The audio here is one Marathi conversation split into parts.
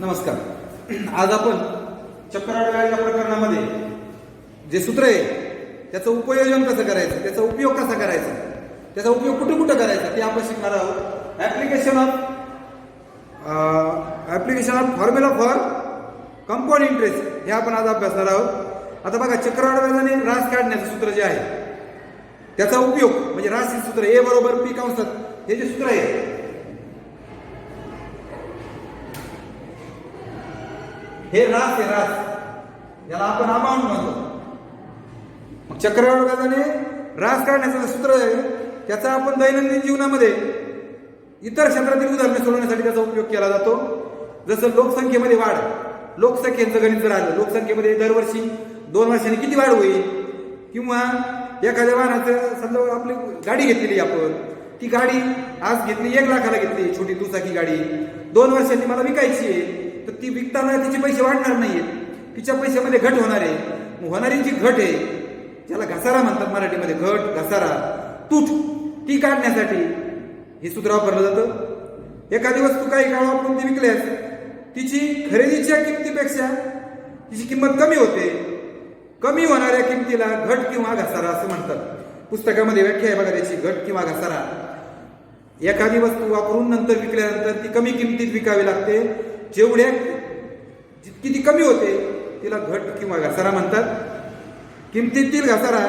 नमस्कार. आज आपण चक्राडव्याच्या प्रकरणामध्ये जे सूत्र आहे त्याचं उपयोजन कसं करायचं, त्याचा उपयोग कसा करायचा, त्याचा उपयोग कुठे कुठे करायचा ते आपण शिकणार आहोत. Application of formula for compound interest हे आपण आज अभ्यासणार आहोत. आता बघा, चक्राडव्याजाने रास काढण्याचं सूत्र जे आहे त्याचा उपयोग म्हणजे रास सूत्र ए बरोबर पी कंसात हे जे सूत्र आहे हे रास आहे. रास याला आपण अमाउंट म्हणतो. मग चक्रवाढ रास काढण्याचं सूत्र आहे त्याचा आपण दैनंदिन जीवनामध्ये इतर क्षेत्रातील उदाहरणे सोडवण्यासाठी त्याचा उपयोग केला जातो. जसं लोकसंख्येमध्ये वाढ, लोकसंख्येचं गणित जर आलं, लोकसंख्येमध्ये दरवर्षी 2 वर्षांनी किती वाढ होईल, किंवा एखाद्या वाहनाचं समजा आपली गाडी घेतलेली आपण, ती गाडी आज घेतली 1 लाखाला घेतली, छोटी दुचाकी गाडी 2 वर्षांनी मला विकायची आहे, तर ती विकताना तिचे पैसे वाढणार नाहीयेत, तिच्या पैशामध्ये घट होणार आहे. होणारी जी घट आहे ज्याला घसारा म्हणतात मराठीमध्ये, घट घसारा तूट, ती काढण्यासाठी हे सूत्र वापरलं जातं. एखादी वस्तू काही काळ वापरून ती विकल्यास तिची खरेदीच्या किमतीपेक्षा तिची किंमत कमी होते. कमी होणाऱ्या किमतीला घट किंवा घसारा असं म्हणतात. पुस्तकामध्ये व्याख्या आहे बघा त्याची, घट किंवा घसारा. एखादी वस्तू वापरून नंतर विकल्यानंतर ती कमी किमतीत विकावी लागते. जेवढ्या जितकी ती कमी होते तिला घट किंवा घसारा म्हणतात. किमतीतील घसारा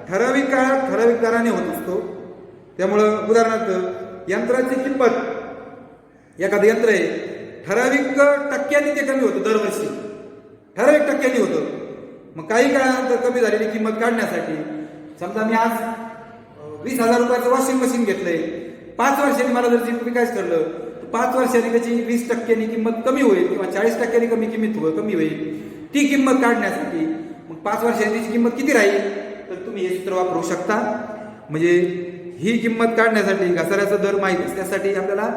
ठराविक काळात ठराविक दराने होत असतो. त्यामुळं उदाहरणार्थ यंत्राची किंमत, एखादं यंत्र आहे ठराविक टक्क्यांनी ते कमी होतं, दरवर्षी ठराविक टक्क्यांनी होतं. मग काही काळानंतर कमी झालेली किंमत काढण्यासाठी, समजा मी आज 20,000 रुपयाचं वॉशिंग मशीन घेतलंय, 5 वर्षांनी मला जर विकायचं ठरलं, 5 वर्षांनी त्याची 20% किंमत कमी होईल किंवा 40% कमी होईल. ती किंमत काढण्यासाठी मग 5 वर्षांनी त्याची किंमत किती राहील, तर तुम्ही हे सूत्र वापरू शकता. म्हणजे ही किंमत काढण्यासाठी घसाऱ्याचा दर माहीत असण्यासाठी आपल्याला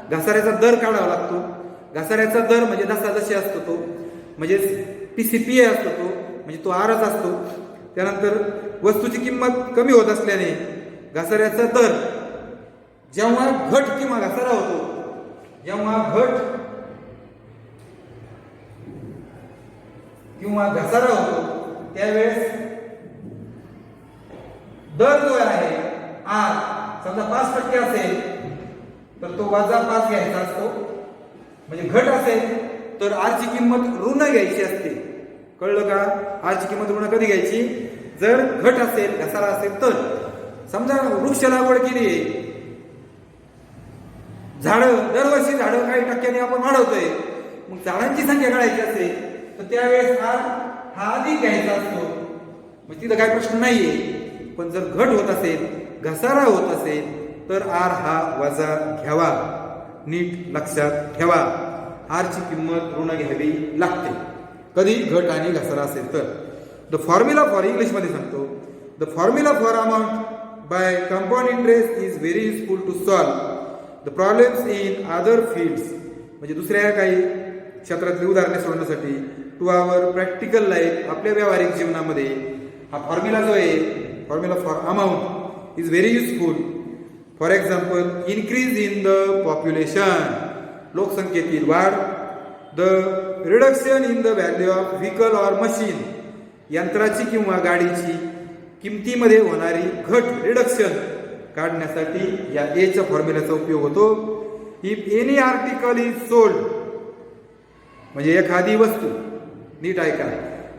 घसाऱ्याचा दर काढावा लागतो. घसाऱ्याचा दर म्हणजे जसे असतो तो, म्हणजे PCPA असतो तो, म्हणजे तो आरच असतो. त्यानंतर वस्तूची किंमत कमी होत असल्याने घसाऱ्याचा दर जेव्हा घट किंवा घसारा होतो, जेव्हा घट किंवा घसारा होतो त्यावेळेस दर जो आहे आर, समजा 5% असेल तर तो -5 घ्यायचा असतो. म्हणजे घट असेल तर आरची किंमत ऋण घ्यायची असते. कळलं का? आरची किंमत ऋण कधी घ्यायची, जर घट असेल घसारा असेल तर. समजा वृक्ष लागवड केली आहे, झाडं दरवर्षी झाडं काही टक्क्याने आपण वाढवतोय, मग झाडांची संख्या काढायची असेल तर त्यावेळेस हा अधिक घ्यायचा असतो. मग तिथं काही प्रश्न नाहीये. पण जर घट होत असेल, घसारा होत असेल तर आर हा वजा घ्यावा. नीट लक्षात ठेवा, आरची किंमत ऋण घ्यावी लागते कधी घट आणि घसारा असेल तर. द फॉर्म्युला फॉर, इंग्लिशमध्ये सांगतो, the formula for amount by compound interest is very useful to solve the problems in other fields. म्हणजे दुसऱ्या काही क्षेत्रातली उदाहरणे सोडवण्यासाठी, टू आवर प्रॅक्टिकल लाईफ, आपल्या व्यावहारिक जीवनामध्ये हा फॉर्म्युला जो आहे, formula for amount is very useful. For example, increase in the population, लोकसंख्येतील वाढ. The reduction in the value of vehicle or machine, यंत्राची किंवा गाडीची किमतीमध्ये होणारी घट, रिडक्शन काढण्यासाठी या एच्या फॉर्म्युल्याचा उपयोग होतो. If any article is sold, म्हणजे एखादी वस्तू, नीट ऐका,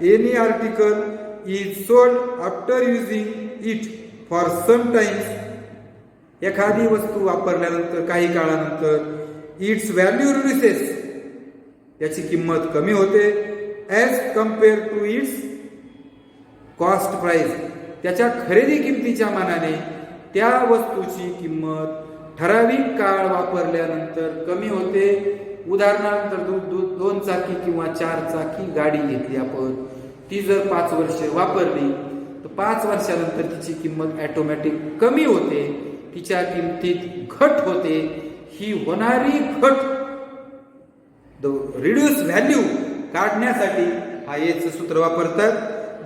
any article is sold after using it for some times, एखादी वस्तू वापरल्यानंतर काही काळानंतर इट्स व्हॅल्यू रिड्युसेस, याची किंमत कमी होते, as compare to its cost price, त्याच्या खरेदी किमतीच्या मानाने त्या वस्तूची किंमत ठराविक काळ वापरल्यानंतर कमी होते. उदाहरणार्थ 2 चाकी किंवा 4 चाकी गाडी घेतली आपण, ती जर 5 वर्ष वापरली तर 5 वर्षानंतर तिची किंमत ऑटोमॅटिक कमी होते, तिच्या किमतीत घट होते. ही होणारी घट, द रिड्यूस व्हॅल्यू काढण्यासाठी हा एचं सूत्र वापरतात.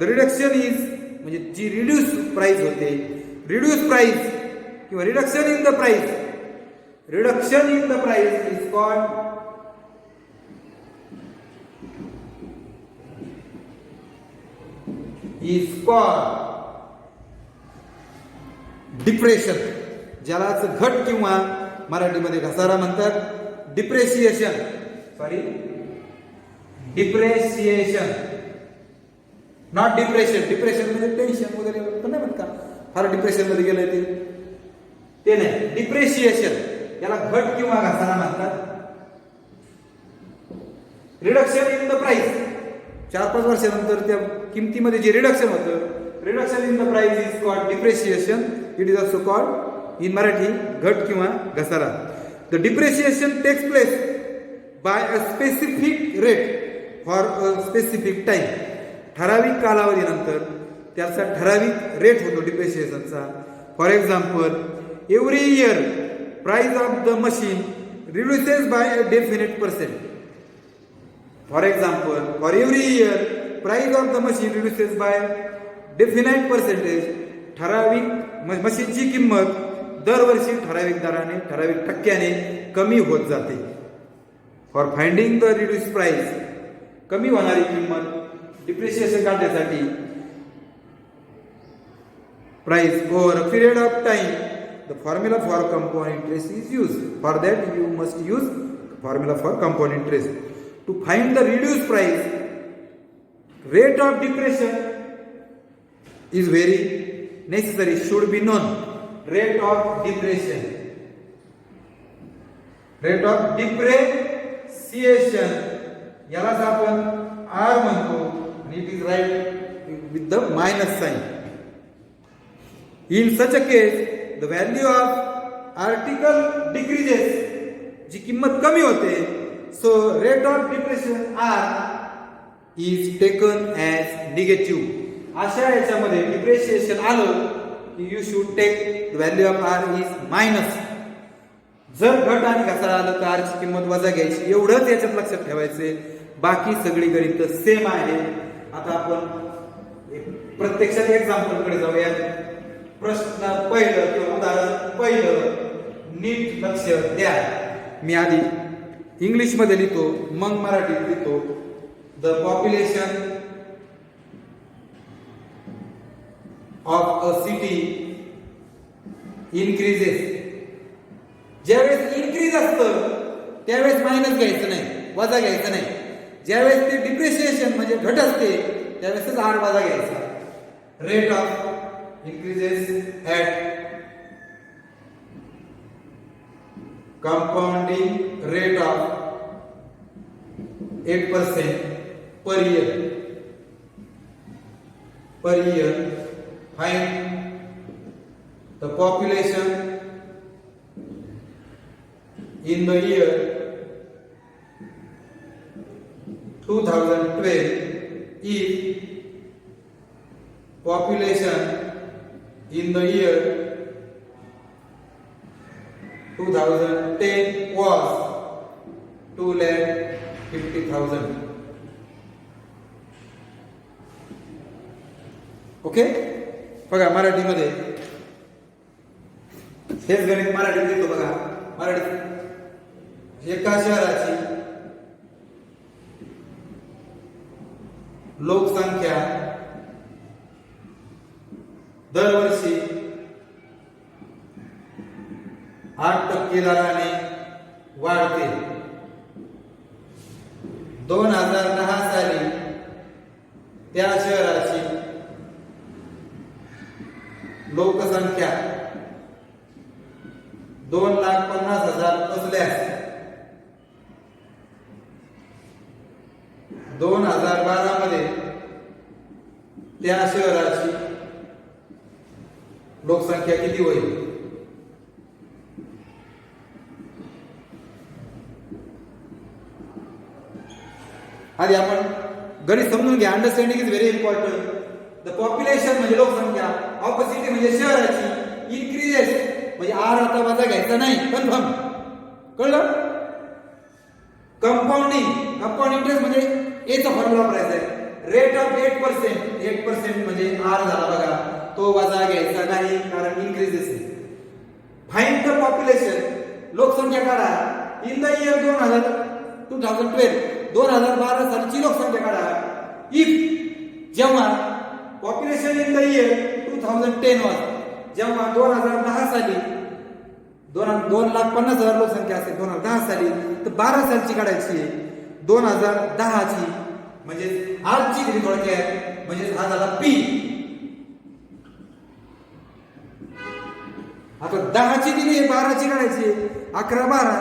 द रिडक्शन इज, म्हणजे जी रिड्यूस प्राइस होते, रिड्यूस प्राइस किंवा reduction in the price, reduction in the price is called is called depression, ज्यालाच घट किंवा मराठीमध्ये घसारा म्हणतात. Depreciation, sorry depreciation, not depression. Depression म्हणजे टेन्शन वगैरे पण नाही म्हणत का, फार डिप्रेशन मध्ये गेलंय ते नाही. डिप्रेशिएशन याला घट किंवा घसारा म्हणतात. रिडक्शन इन द प्राइस, 4-5 वर्षानंतर त्या किमतीमध्ये जे रिडक्शन होतं, reduction in the price is called depreciation. It is also called in Marathi घट किंवा घसारा. The depreciation takes place by a specific rate for a specific time. ठराविक कालावधीनंतर त्याचा ठराविक रेट होतो डिप्रेशिएशनचा. For example, every year price of the machine reduces by a definite percent. For example, for every year price of the machine reduces by definite percentage. ठराविक मशीनची किंमत दरवर्षी ठराविक दराने, ठराविक टक्क्याने कमी होत जाते. For finding the reduce price, कमी होणारी किंमत डिप्रिशिएशन काढण्यासाठी price over a period of time, the formula for compound interest is use. For that you must use formula for compound interest. To find the reduce price, rate of depression is very necessary, should be known. Rate of depression, rate of depreciation यालाच आपण R म्हणतो आणि it is right with the minus sign. In such a case, the value of article decreases, जी किंमत कमी होते, so rate of depreciation R is taken as negative. अशा याच्यामध्ये डिप्रेशिएशन आलं की you should take the value of R is minus. जर घट आणि घसारा आलं तर आरची किंमत वजा घ्यायची, एवढंच याच्यात लक्षात ठेवायचे. बाकी सगळी गणित सेम आहे. आता आपण प्रत्यक्षात एक्झाम्पल कडे जाऊया. प्रश्न पहिलं किंवा उदाहरण पहिलं नीट लक्ष द्या. मी आधी इंग्लिश मध्ये लिहितो, मग मराठीत लिहितो. The population of a city increases. ज्यावेळेस इन्क्रीज असतं त्यावेळेस मायनस घ्यायचं नाही, वजा घ्यायचं नाही. ज्यावेळेस ते डिप्रिशिएशन म्हणजे घट असते त्यावेळेसच आर वजा घ्यायचा. Rate of increases at compounding rate of 8% per year. Find the population in the year 2012 if population in the year 2010 was 2,50,000. Okay, बघा मराठीमध्ये हेच गणित मराठीत लिहितो. बघा मराठीत एका शहराची लोकसंख्या दरवर्षी 8% दराने वाढते. 2010 साली त्या शहराची लोकसंख्या 2,50,000 असल्यास 2012 मध्ये त्या शहराची लोकसंख्या किती होईल? आधी आपण गणित समजून घ्या. Understanding is very important. The population म्हणजे लोकसंख्या, ऑफ अ सिटी म्हणजे शहराची, इन्क्रीजेस म्हणजे आर आता वजा घ्यायचा नाही, कन्फर्म कळलं. कंपाऊंड इंटरेस्ट म्हणजे एचा फॉर्म्युला वापरायचा आहे. रेट ऑफ 8% म्हणजे आर झाला बघा, तो वजा घ्यायचा नाही कारण इन्क्रीजेस आहे. फाइंड द पॉप्युलेशन, लोकसंख्या काढा. इन द इयर 2012 सालची लोकसंख्या काढा. इफ जेव्हा population in the year 2010 was, जेव्हा 2010 साली 2,50,000 लोकसंख्या असेल 2010 साली, तर 12 सालची काढायची आहे. 2010 ची म्हणजे आजची दिली थोडक्यात, म्हणजे हा झाला पी. आता 10 ची दिली आहे, 12 ची काढायची, 11 12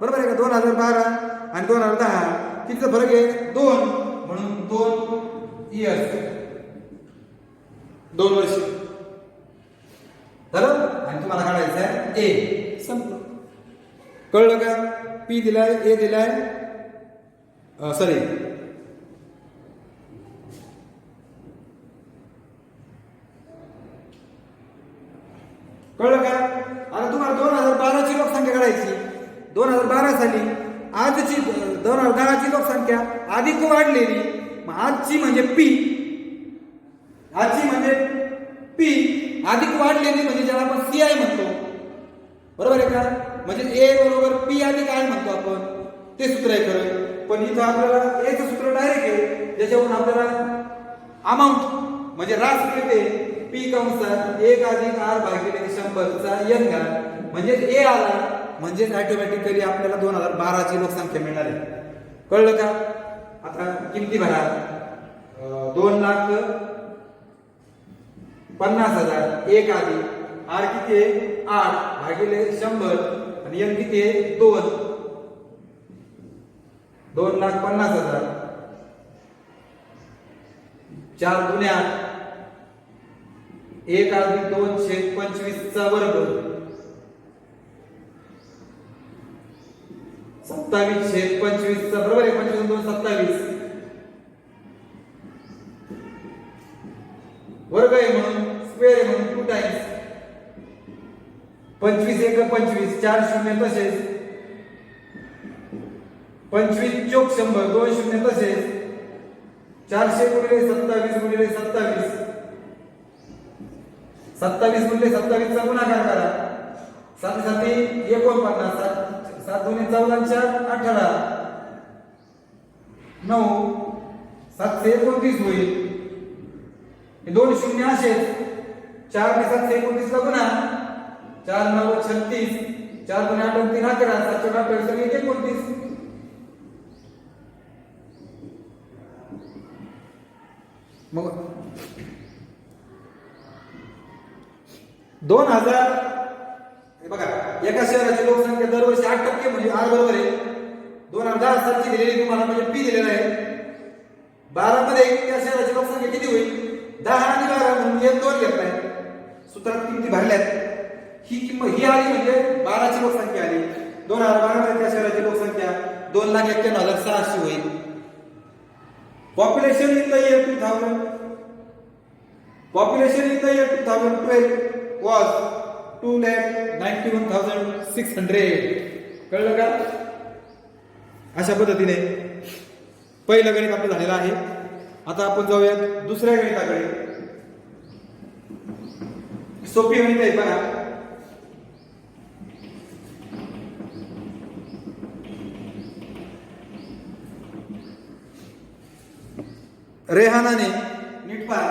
बरोबर आहे का. 2012 आणि 2010 कितीचा फरक आहे? 2, म्हणून 2 इयर्स, 2 वर्ष झालं. आणि तुम्हाला काढायचं आहे ए. संपलं. कळलं का? पी दिलाय, ए दिलाय, सॉरी कळलं का? आता तुम्हाला 2012 ची लोकसंख्या काढायची. 2012 साली आजची 2010 ची लोकसंख्या अधिक वाढलेली, मग आजची म्हणजे पी, आजची म्हणजे पी अधिक वाढलेली म्हणजे ज्याला आपण सी आय म्हणतो, बरोबर आहे का. म्हणजे ए बरोबर पी अधिक आय म्हणतो आपण, ते सूत्र आहे खरं. पण इथं आपल्याला एचं सूत्र डायरेक्ट आहे, ज्याच्यावरून आपल्याला अमाऊंट म्हणजे रास मिळते. पी कंसात 1 अधिक आर भागिले 100चा n घात, म्हणजे ए आला, म्हणजे ऑटोमॅटिकली आपल्याला 2012 ची लोकसंख्या मिळणार आहे. कळलं का? आता किमती भरा. 2,50,000 1 अधिक आर किती आहे? 8 भागिले 100 आणि n किती आहे? 2. 2,50,000 4 दुने 8, 1 अधिक 2 छेद 25चा वर्ग, 27 छेद 25चा, बरोबर आहे. 25 2 27 वर्ग आहे म्हणून स्क्वेअर आहे म्हणून 2 टाइम्स 25 1 25, 4 शून्य तसेच, 25 चोक 100, 2 शून्य तसेच, 400 गुणिले 27 गुणिले 27, 27 गुणिले 27 चा गुणाकार करा. 7 7 49, 7 दुने 14 18, 9 729 होईल. हे 2 शून्य असेच, 4 ने 729 चा गुणा, 4 9 36, 4 दुने 8 3 11, 7 28 सगळे 29. मग 2000 हे बघा, एका शहराची लोकसंख्या दरवर्षी 8% म्हणजे आर बरोबर आहे. 2010 सालची दिलेली तुम्हाला म्हणजे पी दिलेला आहे. 12 मध्ये त्या शहराची लोकसंख्या किती होईल? 10 आणि 12 म्हणून एक 2 घेतलाय. सूत्रात किमती भरल्यात. ही किंमत ही आली म्हणजे 12 ची लोकसंख्या आली. 2012 मध्ये त्या शहराची लोकसंख्या 2,91,600 होईल. Population in the year 2000, population in the year 2012 was 2,91,600. कळलं का? अशा पद्धतीने पहिलं गणित आपलं झालेलं आहे. आता आपण जाऊयात दुसऱ्या गणिताकडे. सोपी गणित आहे बघा. रेहानाने, नीट पहा,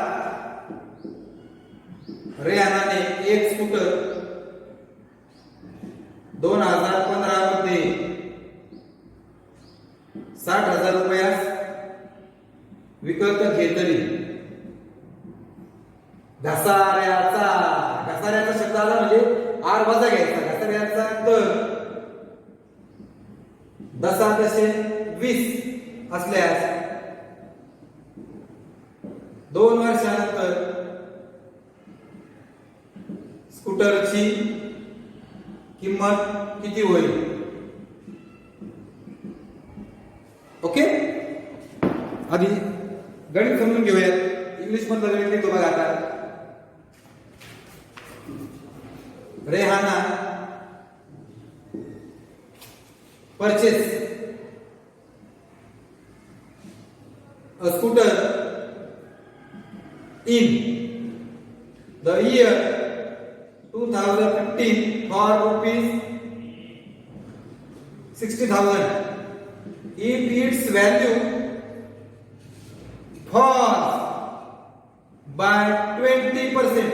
रेहानाने एक स्कूटर 2015 मध्ये 60,000 रुपयास विकत घेतली. घसाऱ्याचा शब्द आला म्हणजे आर वजा घ्यायचा. घसाऱ्याचा दर 10,20 असल्यास 2 वर्षानंतर स्कूटरची किंमत किती होईल? ओके, आधी गणित समजून घेऊयात. इंग्लिश मधलं गणित लिहितो बघा आता. Rehana purchase a scooter in the year 2015 for rupees 60,000 if its value for by 20%.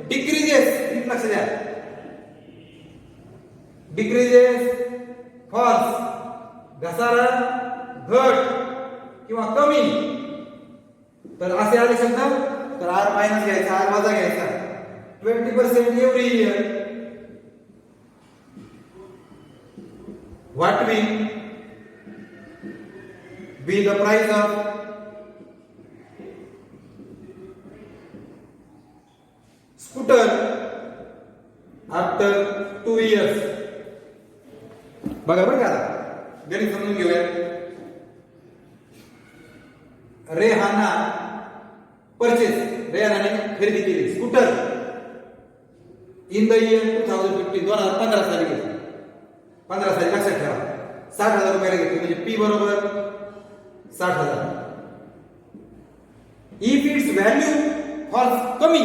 Decreases, लक्ष द्या, डिक्रीजेस फॉल्स, घसारा घट किंवा कमी. तर असे आले शब्द तर आर मायनस घ्यायचा, आर वजा घ्यायचा. 20% every year. What will be the price of scooter after 2 years. बघा बरं का, गणित समजून घेऊया. रेहाना परचेस, रेहानाने खरेदी केली स्कूटर इन द इयर 2015, 2015 साली घेतली. 15 साली लक्षात ठेवा. 60,000 रुपयाला घेतली, म्हणजे पी बरोबर 60,000. इफ इट्स व्हॅल्यू फॉल्स कमी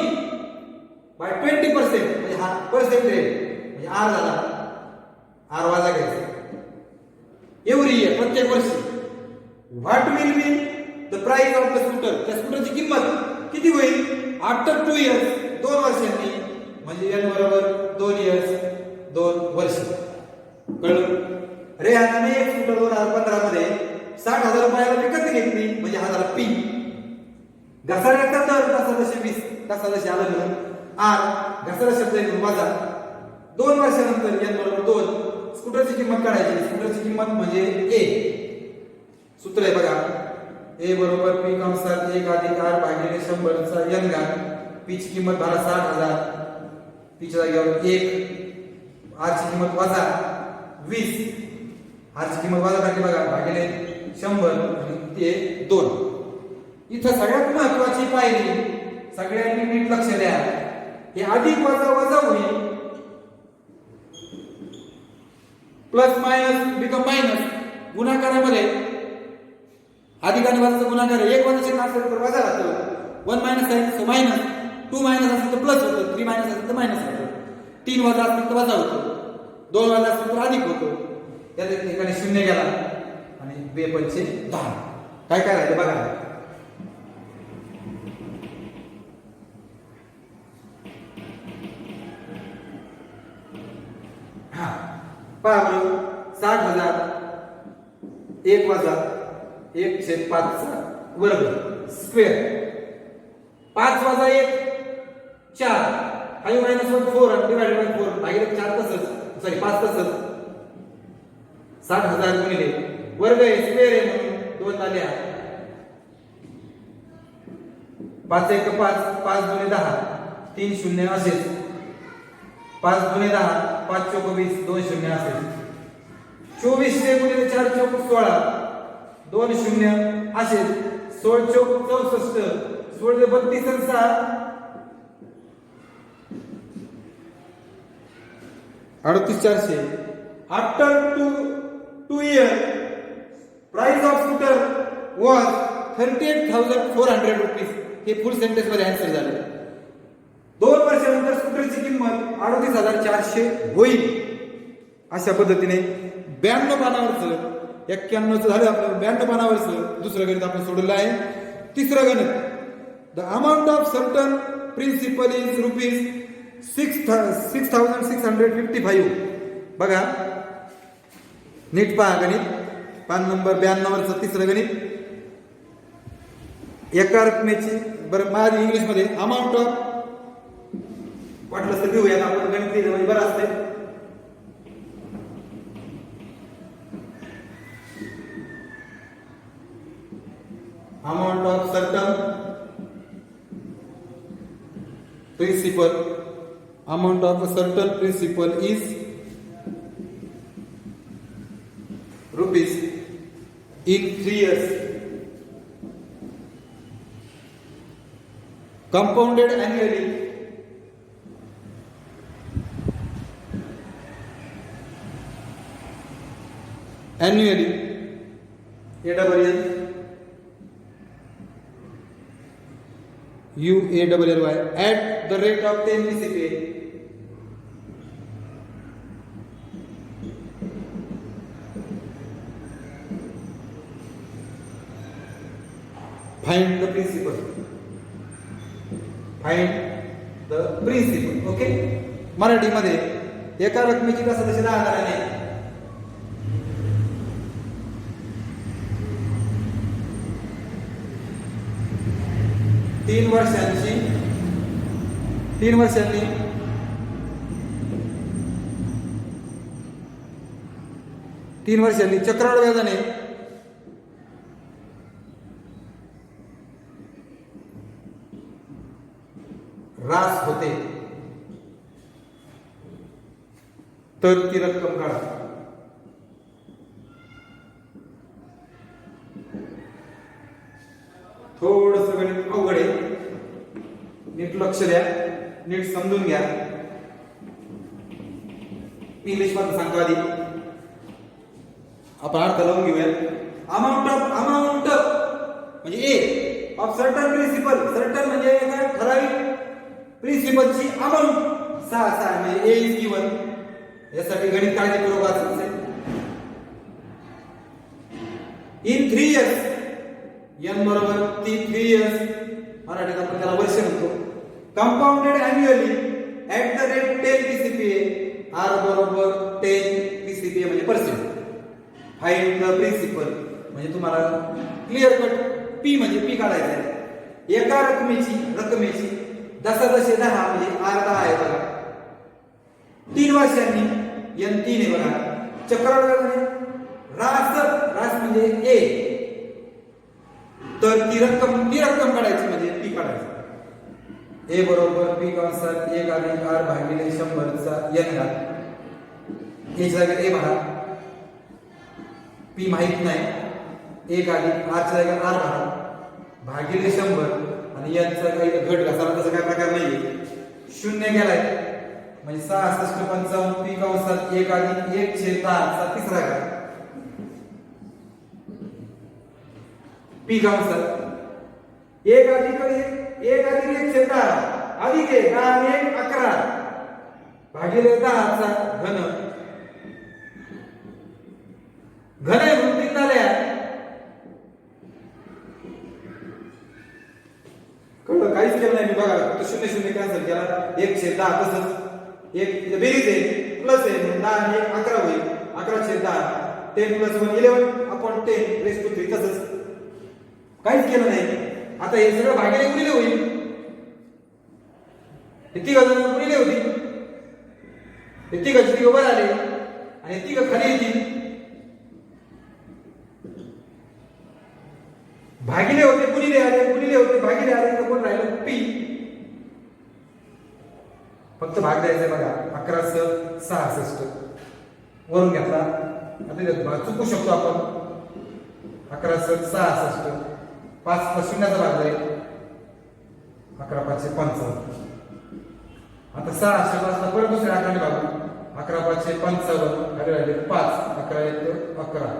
बाय 20%, म्हणजे हा पर्सेंटेज म्हणजे आर झाला, आर वाजा घ्यायचा. एव्हरी इयर, प्रत्येक वर्षी. What will be the price of the scooter, त्या स्कूटरची किंमत किती होईल आफ्टर 2 years, 2 वर्षांनी, म्हणजे एन बरोबर 2 years, 2 वर्ष. कळलं? रेहानाने एक स्कूटर 2015 मध्ये 60,000 रुपयाला विकत घेतली, म्हणजे हा झाला पी. घसाऱ्याचा दर तासादशे 20, तासादशे आलं म्हणून आर, घसारा शब्द येऊन वजा 2 वर्षानंतर एन बरोबर 2. स्कूटरची किंमत काढायची. स्कूटरची किंमत म्हणजे ए. सूत्र आहे बघा, ए बरोबर पी कंसात 1 अधिक आर भागिले 100 चा एन घात. पी ची किंमत झाला 60,000, पीच्या जागेवर 1, आर ची किंमत वजा 20, आर ची किंमत वजा टाकली बघा भागिले 100 आणि ते 2. इथं सगळ्यात महत्वाची पायरी, सगळ्यांनी नीट लक्ष द्या, हे अधिक वजा वजा होईल, प्लस मायनस बिकम मायनस. गुणाकारामध्ये अधिक आणि वजाचा गुणाकार, एक वजा चिन्ह असेल तर वजा राहतं, 1 मायनस आहे सो मायनस, 2 मायनस असेल तर प्लस होतं, 3 मायनस असेल तर मायनस होतं, 3 वजा असेल तर वजा होतो, 2 वजा असेल तर अधिक होतो. त्या ठिकाणी 0 गेला आणि 2 पंचे 10. काय काय राहिलं बघा. पहा बरं, 60,000 1 वजा 1/5 वर्ग स्क्वेअर, 5 वजा 1 4, 5 मायनस 1 4 डिवाइडेड बाय 4 भागिले 4 तसंच, सॉरी 5 तसंच. 60,000 गुणिले वर्ग आहे, स्क्वेअर आहे म्हणून 2 आल्या. 5 1 5, 5 गुणे 10, 3 शून्य असेच. 5 गुणे 10, 5 चौक 20, 2 शून्य असेल. 24 गुणिले 4 चौक 16, 2 शून्य असेल. 16 चौक 64, 16 32 आणि 6 38,400. After 2 years, price of scooter was 38,400 rupees. हे फुल सेंटेन्स मध्ये आन्सर झालं. 2 वर्षानंतर स्कूटरची किंमत 38,400 होईल. अशा पद्धतीने 92 पानावरचं, 91चं झालं आपलं, 92 पानावरचं दुसरं गणित आपण सोडलेलं आहे. तिसरं गणित, the amount of certain principal is rupees 6,655. बघा नीट पहा गणित, पान नंबर 92 वरचं तिसरं गणित. एका रकमेची, बरं माझी इंग्लिश मध्ये अमाऊंट ऑफ, वाटलं तर घेऊया आपण, गणित लिहिलं म्हणजे बरं असते. Amount of certain principal, amount of a certain principal is rupees in 3 years, compounded annually, AWL UAWLY at the rate of 10 BCPA. Find the principal. Find the principal. Okay, मराठीमध्ये एका रकमेची कसं तशी 10,000 3 वर्षांनी 3 वर्षांनी चक्रवाढ व्याजाने ऱ्हास होते तर ती रक्कम काढा. थोडंसं गणित अवघड आहे, नीट लक्ष द्या, नीट समजून घ्या. इंग्लिश मध्ये सांगतो आधी, आपण अर्थ लावून घेऊया. अमाऊंट म्हणजे ए ऑफ सर्टन प्रिन्सिपल. सर्टन म्हणजे एका ठराविक प्रिन्सिपलची अमाऊंट 6 म्हणजे ए इज गिवन. यासाठी गणित काळजीपूर्वक वाचायचं. इन 3 इयर्स, n बरोबर 3 इयर्स, मराठीत आपण त्याला वर्ष म्हणतो. Compounded annually at the rate 10 PCPA. R बरोबर 10 PCPA म्हणजे पर्सेंट. फाइंड द प्रिन्सिपल म्हणजे तुम्हाला क्लिअर कट P म्हणजे P काढायचं आहे. एका रकमेची दशादशे 10 म्हणजे R 10 आहे बघा. 3 वर्षांनी N 3 आहे बघा. चक्रवाढ व्याजाने ऱ्हास म्हणजे A, तर ती रक्कम काढायची म्हणजे P काढायची. A बरोबर P कंसात 1 अधिक R भागिले 100 चा n घात. A च्या जागी A भरा, P माहित नाही. 1 अधिक R च्या जागी R भरा भागिले 100 आणि यांचा काही घट घासाला तसा काय प्रकार नाहीये. 0 गेलाय म्हणजे 66 55 P कंसात 1 अधिक 1/10 चा तिसरा घात. P कंसात 1 अधिक 1/10 अधिक 10 आणि 1 11 भागिले 10 चा घन. घन आहे म्हणून 3 झाले. कळलं? काहीच केलं नाही मी बघा. फक्त 0 कॅन्सल केला. 1/10 तसंच एक बेरीज आहे, प्लस आहे म्हणून 10 आणि 1 11 होईल. 11/10 10 + 1 11 अपॉन 10 रेस टू 3. तसंच काहीच केलं नाही. आता हे सगळं भागिले गुणिले होईल. हे तिघ जण गुणिले होती, हे तिघाची वर आले आणि तिघ खाली येतील. भागिले होते गुणिले आले भागिले आले तर कोण राहिलं? P. फक्त भाग द्यायचा बघा. 11/66 वरून घेतला. आता चुकू शकतो आपण. 11/66 5 शून्याचा भाग जाईल. 11/5 55. आता 605 परत दुसऱ्या आकड्याने भागू. 11/5 55 खाली राहिले 5. 11 1 11.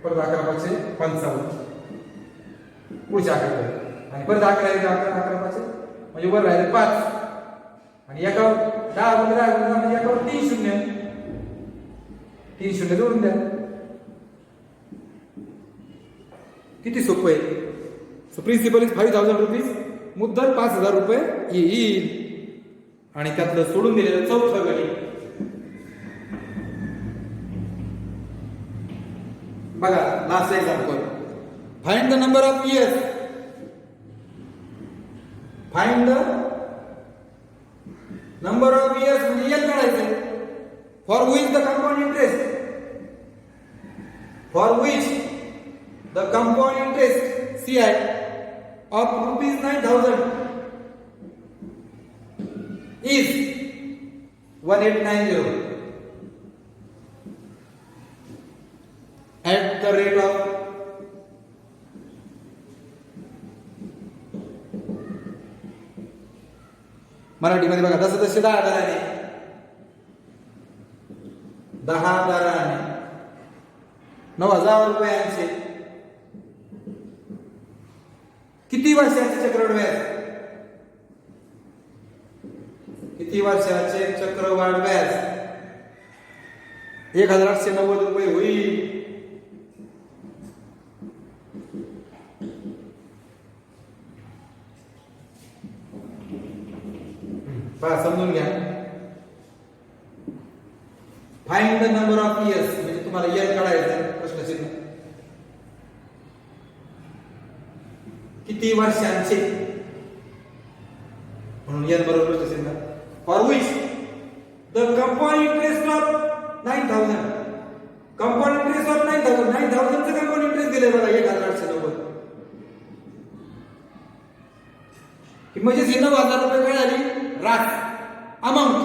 परत 11/5 55 पुढच्या आकड्याकडे आणि परत 11/5 म्हणजे वर राहिले 5 आणि एकावर 10 म्हणजे एकावर 3 शून्य. 3 शून्य जोडून द्या. किती सोपं आहे. So principal is 5,000 rupees. मुद्दल 5,000 रुपये येईल. आणि त्यातलं सोडून दिलेलं चौथं गणित बघा. Last example. Find the number of years. Find the number of years म्हणजे इयर काढायचं. For which the compound interest the compound interest CI of ₹9,000 is 1890 at the rate of मराठीमध्ये बघा. जसं 10,000 9,000 रुपयांचे किती वर्षाचे चक्रवाढ व्याज? किती वर्षाचे चक्रवाढ व्याज? 1,890 रुपये होईल. Find the number of years, म्हणजे तुम्हाला इयर काढायचं प्रश्नचिन्ह. किती वर्षांचे, म्हणून इयर बरोबर प्रश्नचिन्ह. For which the compound interest of 9000, compound interest of 9000, 9000 चं कंपाऊंड इंटरेस्ट दिले बघा 1890. म्हणजे 9000 रुपये काय झाली रास अमाऊंट.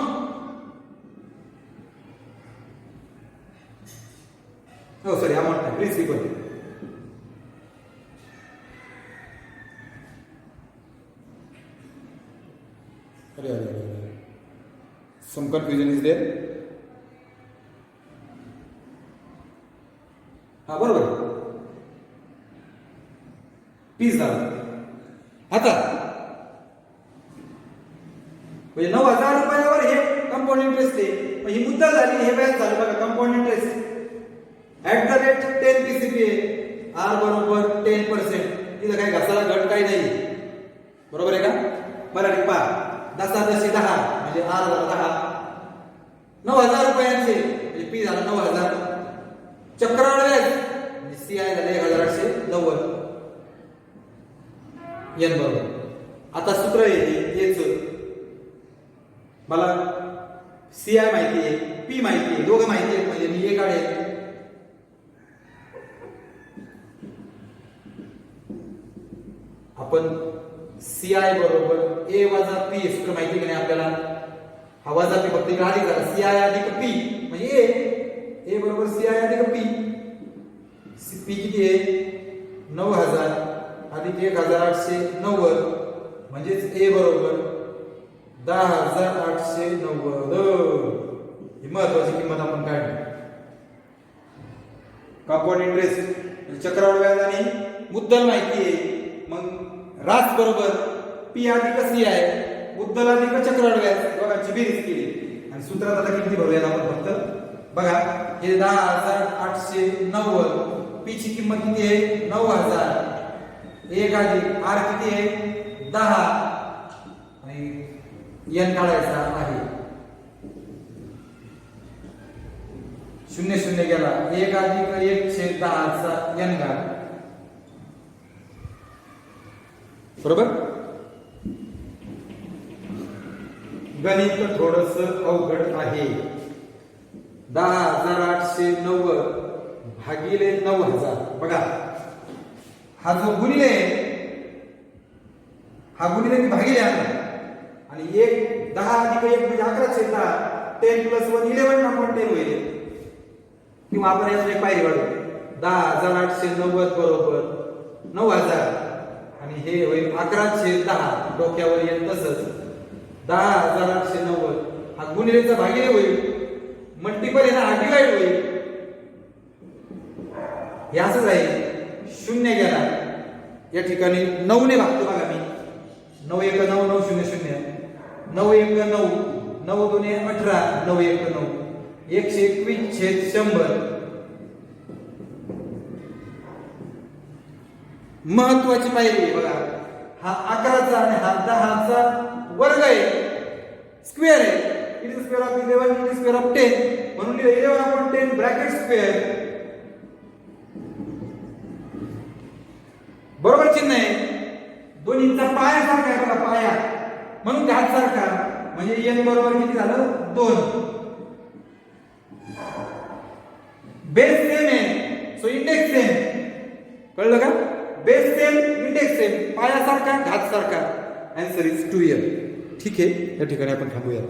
हो सॉरी अमाऊंट नाही, प्रिन्सिपल. अरे some confusion is there. हा बरोबर पीस झाला. आता म्हणजे 9000 रुपयावर हे कंपाऊंड इंटरेस्ट आहे, ही मुद्दल झाली, हे व्याज झालं बघा compound interest at the rate 10 PCPA, R बरोबर 10%. इथं काही घासाला घट काही नाही, बरोबर आहे का. मराठी पा 10 10 10 म्हणजे आर झाला 10. 9000 रुपयांचे म्हणजे पी झाला 9000. चक्रवाढ व्याज म्हणजे सीआय झाले 1890 एन बरोबर. आता सूत्र येते याच, मला सीआय माहिती आहे, पी माहिती आहे, दोघं माहिती आहे, म्हणजे मी एक काढेल. आपण सीआय बरोबर ए वजा पी सूत्र माहिती की नाही आपल्याला. हा वजा पी फक्त इकडे आधी झाला, सीआय अधिक पी म्हणजे ए बरोबर सीआय अधिक पी. पी किती आहे 9000 अधिक 1890 म्हणजेच ए बरोबर 10890. ही महत्वाची किंमत आपण काढली. कंपाऊंड इंटरेस्ट चक्रवाढ व्याज आणि मुद्दल माहिती आहे, मग रास बरोबर पी अधिक सी आहे, मुद्दल अधिक चक्रवाढ व्याज दोघांची बेरीज केली आणि सूत्रात आता किती भरूया आपण फक्त बघा. हे 10890, पी ची किंमत किती आहे 9000, एक अधिक आर किती आहे 10 आणि एन काढायचा आहे. 0 0 गेला, 1 अधिक 1/10 चा एन घात, बरोबर. गणित थोडस अवघड आहे. 10890 भागिले 9000 बघा, हा जो गुणिले हा गुणिले मी भागिले आणला आणि 10 अधिक 1 म्हणजे 11/10, 10 + 1 11/10 होईल. किंवा आपण याची एक पायरी काढू, 10890 बरोबर 9000 आणि हे होईल 11/10, डोक्यावर येईल तसंच 10890 हा गुणिलेचा भागिले होईल, मल्टिपल आहे ना, हा डिवाइड होईल. हे असंच आहे. 0 गेला, या ठिकाणी 9 ने भागतो बघा मी. 9 1 9 9 0 0 9 1 9 9 2 18 9 1 9 121/100. महत्वाची पायरी बघा, हा 11चा आणि हा 10चा वर्ग आहे, स्क्वेअर आहे. It is square of 11, it is square of 10, म्हणून 11/10 ब्रॅकेट स्क्वेअर बरोबर चिन्ह आहे. दोन्हीचा पाया सारखा आहे बघा, पाया म्हणून घात सारखा, म्हणजे एन बरोबर किती झालं 2. बेस सेम आहे, सो इंडेक्स सेम. कळलं का. बेस सेम इंडेक्स सेम, पाया सारखा घात सारखा. Answer is 2 year. ठीक आहे, या ठिकाणी आपण थांबूया.